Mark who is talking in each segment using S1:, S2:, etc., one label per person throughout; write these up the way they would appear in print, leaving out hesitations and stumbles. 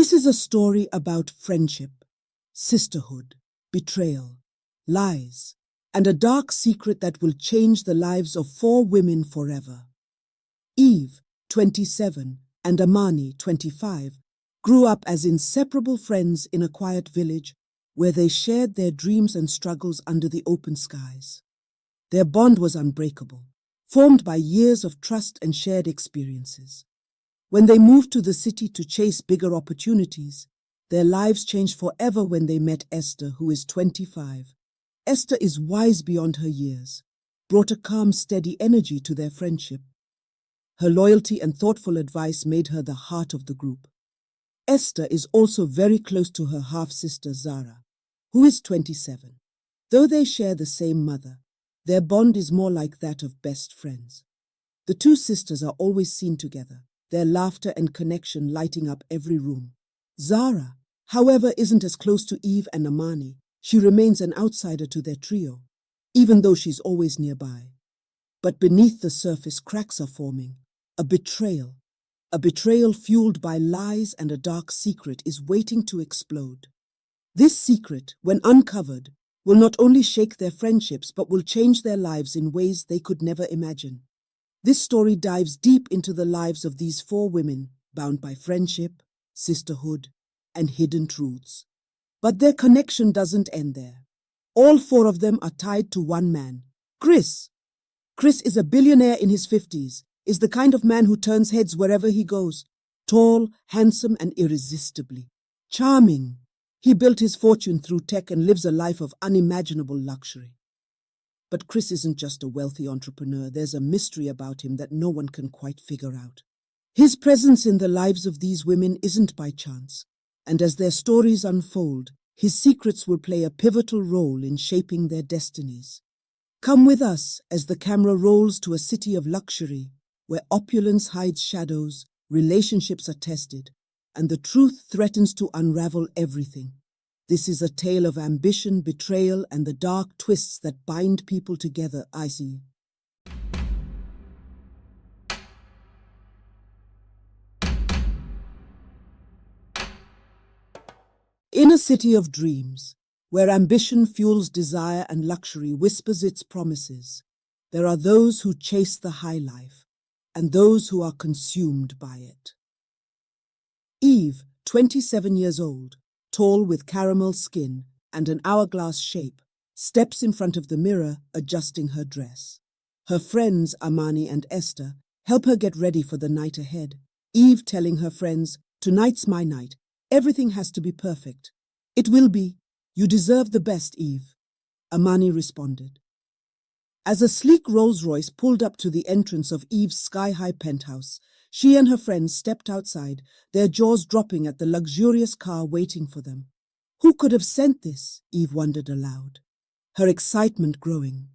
S1: This is a story about friendship, sisterhood, betrayal, lies, and a dark secret that will change the lives of 4 women forever. Eve, 27, and Amani, 25, grew up as inseparable friends in a quiet village where they shared their dreams and struggles under the open skies. Their bond was unbreakable, formed by years of trust and shared experiences. When they moved to the city to chase bigger opportunities, their lives changed forever when they met Esther, who is 25. Esther is wise beyond her years, brought a calm, steady energy to their friendship. Her loyalty and thoughtful advice made her the heart of the group. Esther is also very close to her half-sister Zara, who is 27. Though they share the same mother, their bond is more like that of best friends. The 2 sisters are always seen together, their laughter and connection lighting up every room. Zara, however, isn't as close to Eve and Amani. She remains an outsider to their trio, even though she's always nearby. But beneath the surface, cracks are forming. A betrayal fueled by lies and a dark secret is waiting to explode. This secret, when uncovered, will not only shake their friendships but will change their lives in ways they could never imagine. This story dives deep into the lives of these 4 women, bound by friendship, sisterhood, and hidden truths. But their connection doesn't end there. All 4 of them are tied to one man, Chris. Chris is a billionaire in his 50s, is the kind of man who turns heads wherever he goes. Tall, handsome, and irresistibly charming. He built his fortune through tech and lives a life of unimaginable luxury. But Chris isn't just a wealthy entrepreneur. There's a mystery about him that no one can quite figure out. His presence in the lives of these women isn't by chance, and as their stories unfold, his secrets will play a pivotal role in shaping their destinies. Come with us as the camera rolls to a city of luxury, where opulence hides shadows, relationships are tested, and the truth threatens to unravel everything. This is a tale of ambition, betrayal, and the dark twists that bind people together. I see. In a city of dreams, where ambition fuels desire and luxury whispers its promises, there are those who chase the high life, and those who are consumed by it. Eve, 27 years old, tall with caramel skin and an hourglass shape, steps in front of the mirror adjusting her dress. Her friends, Amani and Esther, help her get ready for the night ahead. Eve telling her friends, "Tonight's my night. Everything has to be perfect." "It will be. You deserve the best, Eve," Amani responded. As a sleek Rolls-Royce pulled up to the entrance of Eve's sky-high penthouse, she and her friends stepped outside, their jaws dropping at the luxurious car waiting for them. Who could have sent this? Eve wondered aloud, her excitement growing.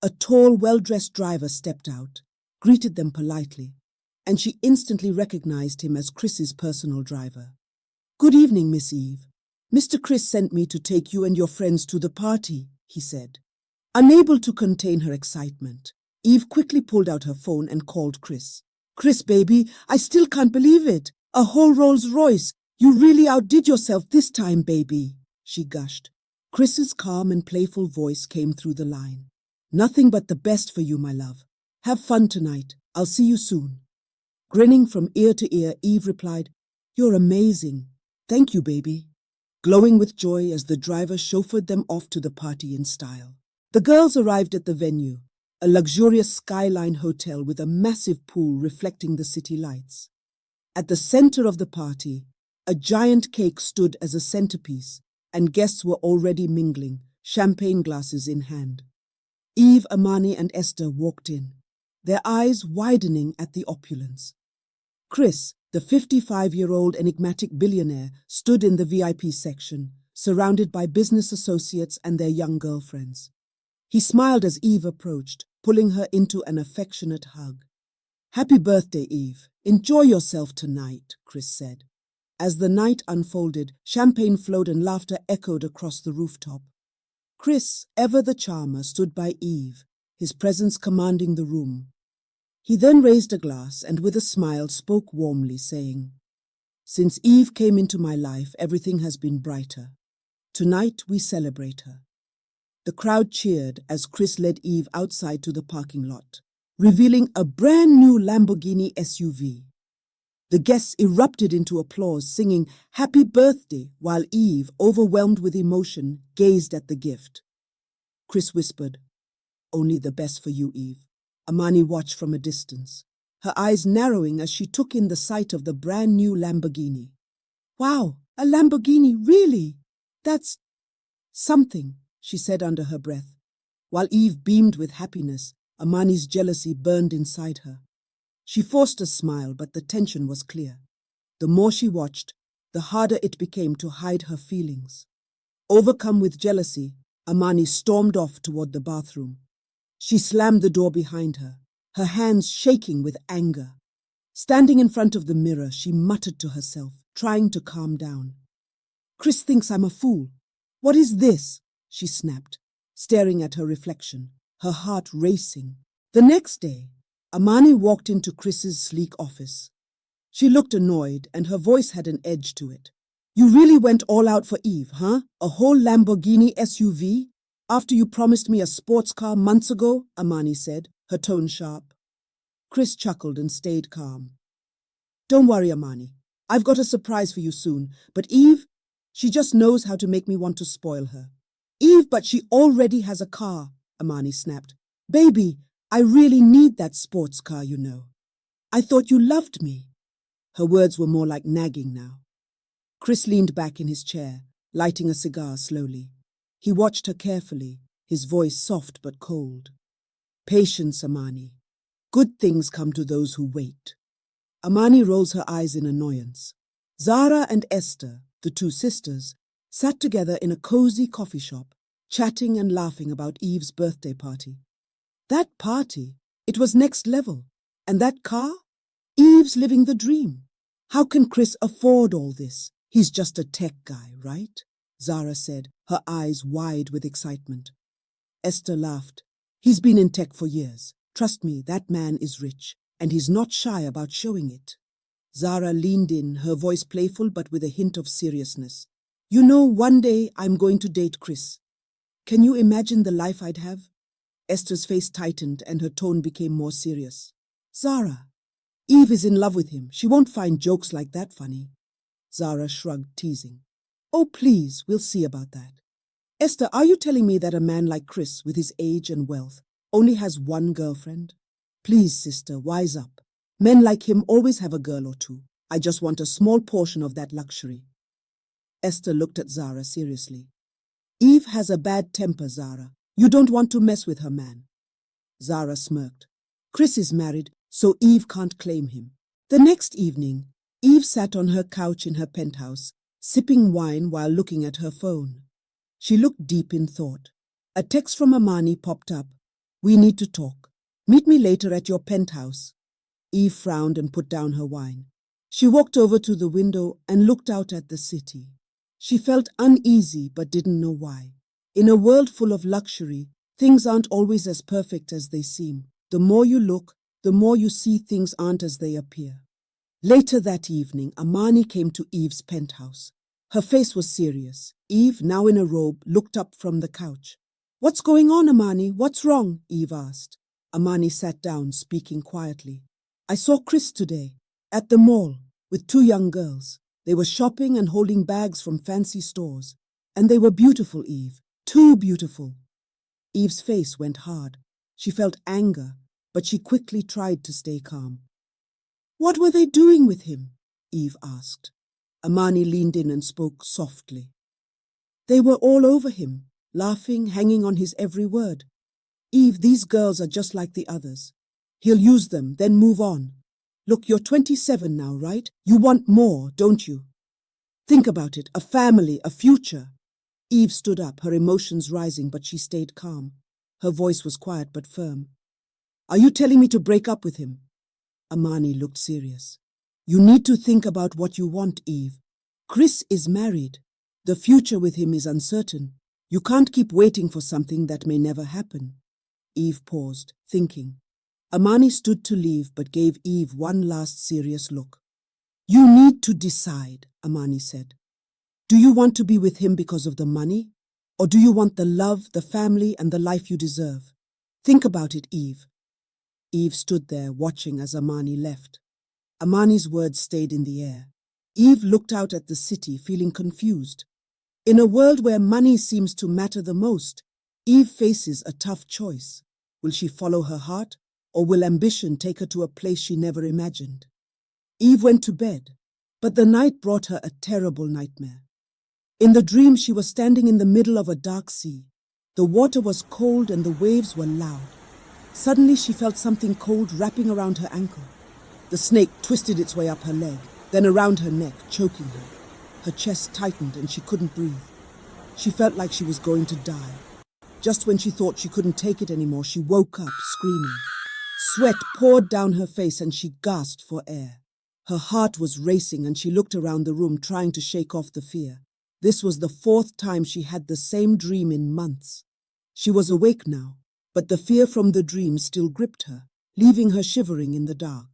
S1: A tall, well-dressed driver stepped out, greeted them politely, and she instantly recognized him as Chris's personal driver. "Good evening, Miss Eve. Mr. Chris sent me to take you and your friends to the party," he said. Unable to contain her excitement, Eve quickly pulled out her phone and called Chris. "Chris, baby, I still can't believe it. A whole Rolls-Royce. You really outdid yourself this time, baby," she gushed. Chris's calm and playful voice came through the line. "Nothing but the best for you, my love. Have fun tonight. I'll see you soon." Grinning from ear to ear, Eve replied, "You're amazing. Thank you, baby," glowing with joy as the driver chauffeured them off to the party in style. The girls arrived at the venue, a luxurious skyline hotel with a massive pool reflecting the city lights. At the center of the party, a giant cake stood as a centerpiece, and guests were already mingling, champagne glasses in hand. Eve, Amani, and Esther walked in, their eyes widening at the opulence. Chris, the 55-year-old enigmatic billionaire, stood in the VIP section, surrounded by business associates and their young girlfriends. He smiled as Eve approached, pulling her into an affectionate hug. "Happy birthday, Eve. Enjoy yourself tonight," Chris said. As the night unfolded, champagne flowed and laughter echoed across the rooftop. Chris, ever the charmer, stood by Eve, his presence commanding the room. He then raised a glass and with a smile spoke warmly, saying, Since Eve came into my life, everything has been brighter. Tonight we celebrate her." The crowd cheered as Chris led Eve outside to the parking lot, revealing a brand new Lamborghini SUV. The guests erupted into applause, singing "Happy Birthday," while Eve, overwhelmed with emotion, gazed at the gift. Chris whispered, "Only the best for you, Eve." Amani watched from a distance, her eyes narrowing as she took in the sight of the brand new Lamborghini. "Wow, a Lamborghini, really? That's something," she said under her breath. While Eve beamed with happiness, Amani's jealousy burned inside her. She forced a smile, but the tension was clear. The more she watched, the harder it became to hide her feelings. Overcome with jealousy, Amani stormed off toward the bathroom. She slammed the door behind her, her hands shaking with anger. Standing in front of the mirror, she muttered to herself, trying to calm down. "Chris thinks I'm a fool. What is this?" she snapped, staring at her reflection, her heart racing. The next day, Amani walked into Chris's sleek office. She looked annoyed, and her voice had an edge to it. "You really went all out for Eve, huh? A whole Lamborghini SUV? After you promised me a sports car months ago," Amani said, her tone sharp. Chris chuckled and stayed calm. "Don't worry, Amani. I've got a surprise for you soon. But Eve, she just knows how to make me want to spoil her." "Eve, but she already has a car," Amani snapped. "Baby, I really need that sports car, you know. I thought you loved me." Her words were more like nagging now. Chris leaned back in his chair, lighting a cigar slowly. He watched her carefully, his voice soft but cold. "Patience, Amani. Good things come to those who wait." Amani rolls her eyes in annoyance. Zara and Esther, the two sisters, sat together in a cozy coffee shop, chatting and laughing about Eve's birthday party. That party, it was next level. And that car? Eve's living the dream. How can Chris afford all this? He's just a tech guy, right? Zara said, her eyes wide with excitement. Esther laughed. He's been in tech for years. Trust me, that man is rich, and he's not shy about showing it. Zara leaned in, her voice playful but with a hint of seriousness. You know, one day I'm going to date Chris. Can you imagine the life I'd have? Esther's face tightened and her tone became more serious. Zara, Eve is in love with him. She won't find jokes like that funny. Zara shrugged, teasing. Oh, please, we'll see about that. Esther, are you telling me that a man like Chris, with his age and wealth, only has one girlfriend? Please, sister, wise up. Men like him always have a girl or two. I just want a small portion of that luxury. Esther looked at Zara seriously. Eve has a bad temper, Zara. You don't want to mess with her man. Zara smirked. Chris is married, so Eve can't claim him. The next evening, Eve sat on her couch in her penthouse, sipping wine while looking at her phone. She looked deep in thought. A text from Amani popped up. We need to talk. Meet me later at your penthouse. Eve frowned and put down her wine. She walked over to the window and looked out at the city. She felt uneasy but didn't know why. In a world full of luxury, things aren't always as perfect as they seem. The more you look, the more you see things aren't as they appear. Later that evening, Amani came to Eve's penthouse. Her face was serious. Eve, now in a robe, looked up from the couch. What's going on, Amani? What's wrong? Eve asked. Amani sat down, speaking quietly. I saw Chris today, at the mall, with two young girls. They were shopping and holding bags from fancy stores. And they were beautiful, Eve. Too beautiful. Eve's face went hard. She felt anger, but she quickly tried to stay calm. What were they doing with him? Eve asked. Amani leaned in and spoke softly. They were all over him, laughing, hanging on his every word. Eve, these girls are just like the others. He'll use them, then move on. Look, you're 27 now, right? You want more, don't you? Think about it, a family, a future. Eve stood up, her emotions rising, but she stayed calm. Her voice was quiet but firm. Are you telling me to break up with him? Amani looked serious. You need to think about what you want, Eve. Chris is married. The future with him is uncertain. You can't keep waiting for something that may never happen. Eve paused, thinking. Amani stood to leave but gave Eve one last serious look. You need to decide, Amani said. Do you want to be with him because of the money? Or do you want the love, the family, and the life you deserve? Think about it, Eve. Eve stood there watching as Amani left. Amani's words stayed in the air. Eve looked out at the city, feeling confused. In a world where money seems to matter the most, Eve faces a tough choice. Will she follow her heart, or will ambition take her to a place she never imagined? Eve went to bed, but the night brought her a terrible nightmare. In the dream, she was standing in the middle of a dark sea. The water was cold and the waves were loud. Suddenly, she felt something cold wrapping around her ankle. The snake twisted its way up her leg, then around her neck, choking her. Her chest tightened and she couldn't breathe. She felt like she was going to die. Just when she thought she couldn't take it anymore, she woke up screaming. Sweat poured down her face and she gasped for air. Her heart was racing and she looked around the room trying to shake off the fear. This was the fourth time she had the same dream in months. She was awake now, but the fear from the dream still gripped her, leaving her shivering in the dark.